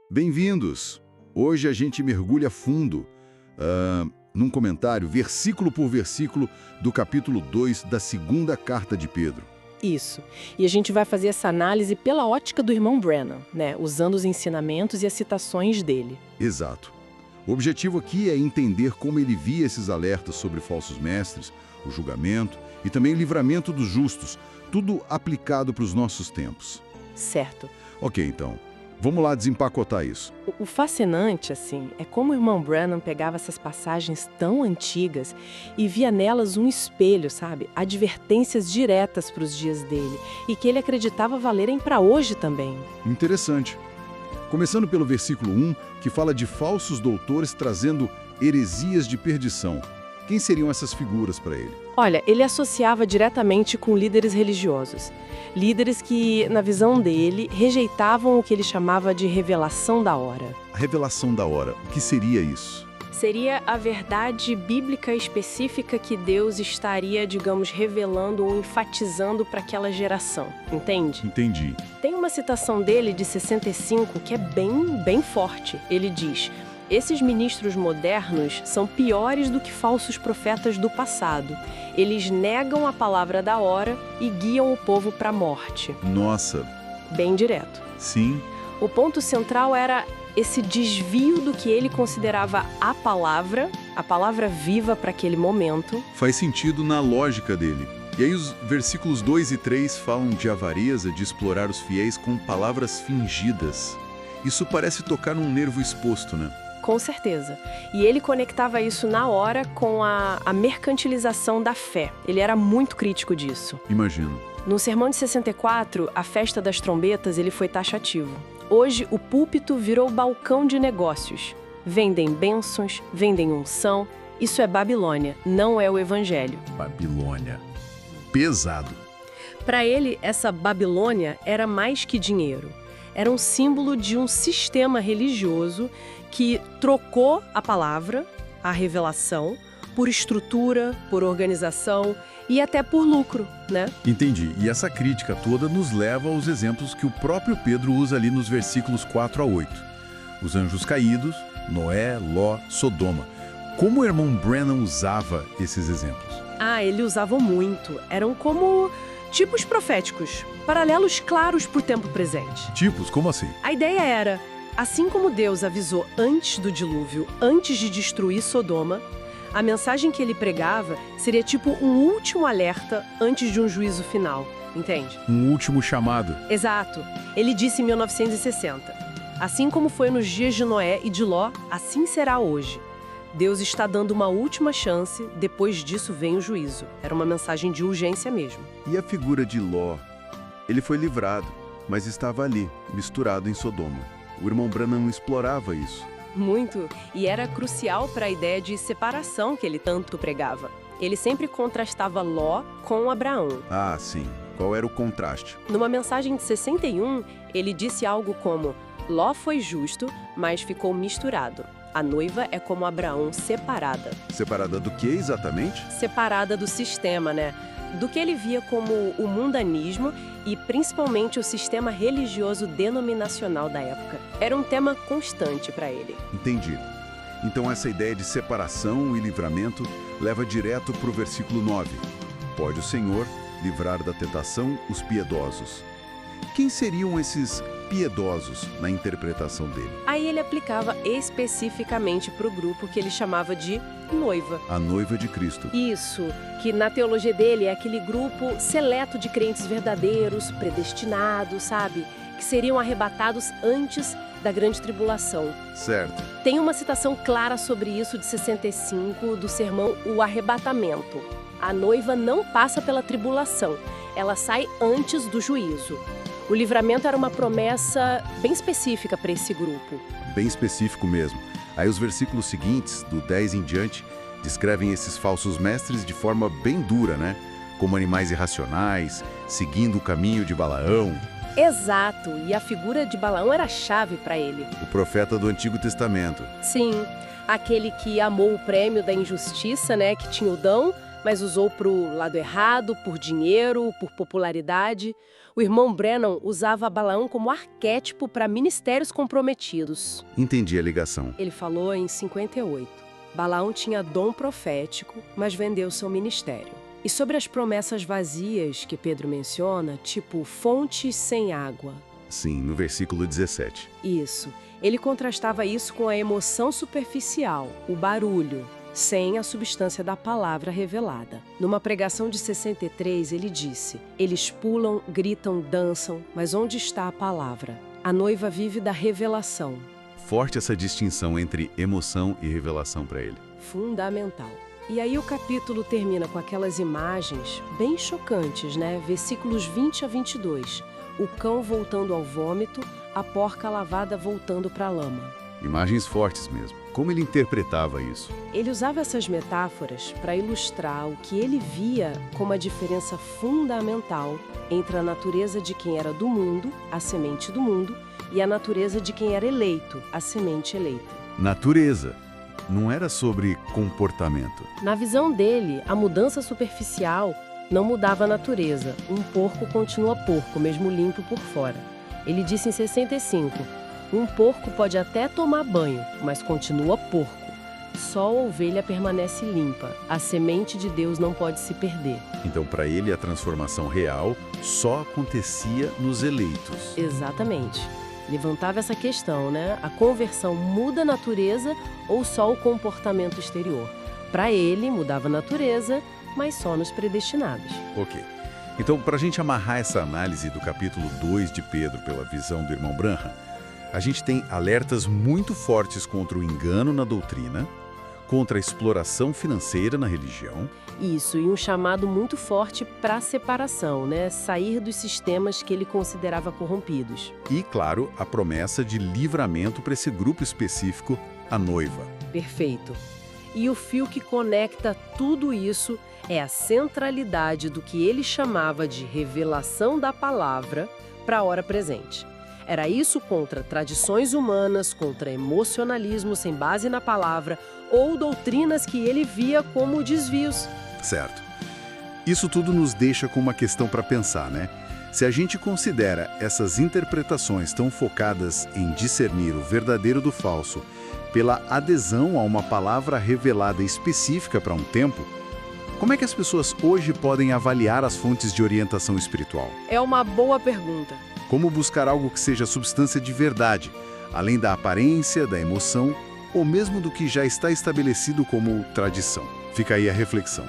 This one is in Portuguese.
Bem-vindos! Hoje a gente mergulha fundo num comentário, versículo por versículo, do capítulo 2 da segunda carta de Pedro. Isso. E a gente vai fazer essa análise pela ótica do irmão Branham, né? Usando os ensinamentos e as citações dele. Exato. O objetivo aqui é entender como ele via esses alertas sobre falsos mestres, o julgamento e também o livramento dos justos, tudo aplicado para os nossos tempos. Certo. Ok, então, vamos lá desempacotar isso. O fascinante, assim, é como o irmão Branham pegava essas passagens tão antigas e via nelas um espelho, sabe? Advertências diretas para os dias dele e que ele acreditava valerem para hoje também. Interessante. Começando pelo versículo 1, que fala de falsos doutores trazendo heresias de perdição. Quem seriam essas figuras para ele? Olha, ele associava diretamente com líderes religiosos. Líderes que, na visão dele, rejeitavam o que ele chamava de revelação da hora. A revelação da hora, o que seria isso? Seria a verdade bíblica específica que Deus estaria, digamos, revelando ou enfatizando para aquela geração, entende? Entendi. Tem uma citação dele de 65 que é bem forte. Ele diz: esses ministros modernos são piores do que falsos profetas do passado. Eles negam a palavra da hora e guiam o povo para a morte. Nossa. Bem direto. Sim. O ponto central era esse desvio do que ele considerava a palavra viva para aquele momento. Faz sentido na lógica dele. E aí os versículos 2 e 3 falam de avareza, de explorar os fiéis com palavras fingidas. Isso parece tocar num nervo exposto, né? Com certeza. E ele conectava isso na hora com a mercantilização da fé. Ele era muito crítico disso. Imagino. No Sermão de 64, a festa das trombetas, ele foi taxativo. Hoje, o púlpito virou balcão de negócios. Vendem bênçãos, vendem unção. Isso é Babilônia, não é o Evangelho. Babilônia. Pesado. Para ele, essa Babilônia era mais que dinheiro. Era um símbolo de um sistema religioso que trocou a palavra, a revelação, por estrutura, por organização e até por lucro, né? Entendi. E essa crítica toda nos leva aos exemplos que o próprio Pedro usa ali nos versículos 4 a 8. Os anjos caídos, Noé, Ló, Sodoma. Como o irmão Branham usava esses exemplos? Ele usava muito. Eram como tipos proféticos, paralelos claros para o tempo presente. Tipos? Como assim? A ideia era, assim como Deus avisou antes do dilúvio, antes de destruir Sodoma, a mensagem que ele pregava seria tipo um último alerta antes de um juízo final, entende? Um último chamado. Exato. Ele disse em 1960, assim como foi nos dias de Noé e de Ló, assim será hoje. Deus está dando uma última chance, depois disso vem o juízo. Era uma mensagem de urgência mesmo. E a figura de Ló? Ele foi livrado, mas estava ali, misturado em Sodoma. O irmão Branham explorava isso. Muito. E era crucial para a ideia de separação que ele tanto pregava. Ele sempre contrastava Ló com Abraão. Ah, sim. Qual era o contraste? Numa mensagem de 61, ele disse algo como: Ló foi justo, mas ficou misturado. A noiva é como Abraão, separada. Separada do que exatamente? Separada do sistema, né? Do que ele via como o mundanismo e principalmente o sistema religioso denominacional da época. Era um tema constante para ele. Entendi. Então essa ideia de separação e livramento leva direto para o versículo 9. Pode o Senhor livrar da tentação os piedosos. Quem seriam esses piedosos na interpretação dele? Aí ele aplicava especificamente para o grupo que ele chamava de noiva. A noiva de Cristo. Isso, que na teologia dele é aquele grupo seleto de crentes verdadeiros, predestinados, sabe? Que seriam arrebatados antes da grande tribulação. Certo. Tem uma citação clara sobre isso de 65 do sermão O Arrebatamento. A noiva não passa pela tribulação, ela sai antes do juízo. O livramento era uma promessa bem específica para esse grupo. Bem específico mesmo. Aí os versículos seguintes, do 10 em diante, descrevem esses falsos mestres de forma bem dura, né? Como animais irracionais, seguindo o caminho de Balaão. Exato, e a figura de Balaão era a chave para ele. O profeta do Antigo Testamento. Sim, aquele que amou o prêmio da injustiça, né? Que tinha o dom, mas usou para o lado errado, por dinheiro, por popularidade. O irmão Branham usava Balaão como arquétipo para ministérios comprometidos. Entendi a ligação. Ele falou em 58. Balaão tinha dom profético, mas vendeu seu ministério. E sobre as promessas vazias que Pedro menciona, tipo fontes sem água. Sim, no versículo 17. Isso. Ele contrastava isso com a emoção superficial, o barulho, sem a substância da palavra revelada. Numa pregação de 63, ele disse: eles pulam, gritam, dançam, mas onde está a palavra? A noiva vive da revelação. Forte essa distinção entre emoção e revelação para ele. Fundamental. E aí o capítulo termina com aquelas imagens bem chocantes, né? Versículos 20 a 22. O cão voltando ao vômito, a porca lavada voltando para a lama. Imagens fortes mesmo. Como ele interpretava isso? Ele usava essas metáforas para ilustrar o que ele via como a diferença fundamental entre a natureza de quem era do mundo, a semente do mundo, e a natureza de quem era eleito, a semente eleita. Natureza. Não era sobre comportamento. Na visão dele, a mudança superficial não mudava a natureza. Um porco continua porco, mesmo limpo por fora. Ele disse em 65, um porco pode até tomar banho, mas continua porco. Só a ovelha permanece limpa. A semente de Deus não pode se perder. Então, para ele, a transformação real só acontecia nos eleitos. Exatamente. Levantava essa questão, né? A conversão muda a natureza ou só o comportamento exterior? Para ele, mudava a natureza, mas só nos predestinados. Ok. Então, para a gente amarrar essa análise do capítulo 2 de Pedro pela visão do irmão Branham, a gente tem alertas muito fortes contra o engano na doutrina, contra a exploração financeira na religião. Isso, e um chamado muito forte para a separação, né? Sair dos sistemas que ele considerava corrompidos. E, claro, a promessa de livramento para esse grupo específico, a noiva. Perfeito. E o fio que conecta tudo isso é a centralidade do que ele chamava de revelação da palavra para a hora presente. Era isso contra tradições humanas, contra emocionalismo sem base na palavra ou doutrinas que ele via como desvios. Certo. Isso tudo nos deixa com uma questão para pensar, né? Se a gente considera essas interpretações tão focadas em discernir o verdadeiro do falso pela adesão a uma palavra revelada específica para um tempo, como é que as pessoas hoje podem avaliar as fontes de orientação espiritual? É uma boa pergunta. Como buscar algo que seja substância de verdade, além da aparência, da emoção ou mesmo do que já está estabelecido como tradição? Fica aí a reflexão.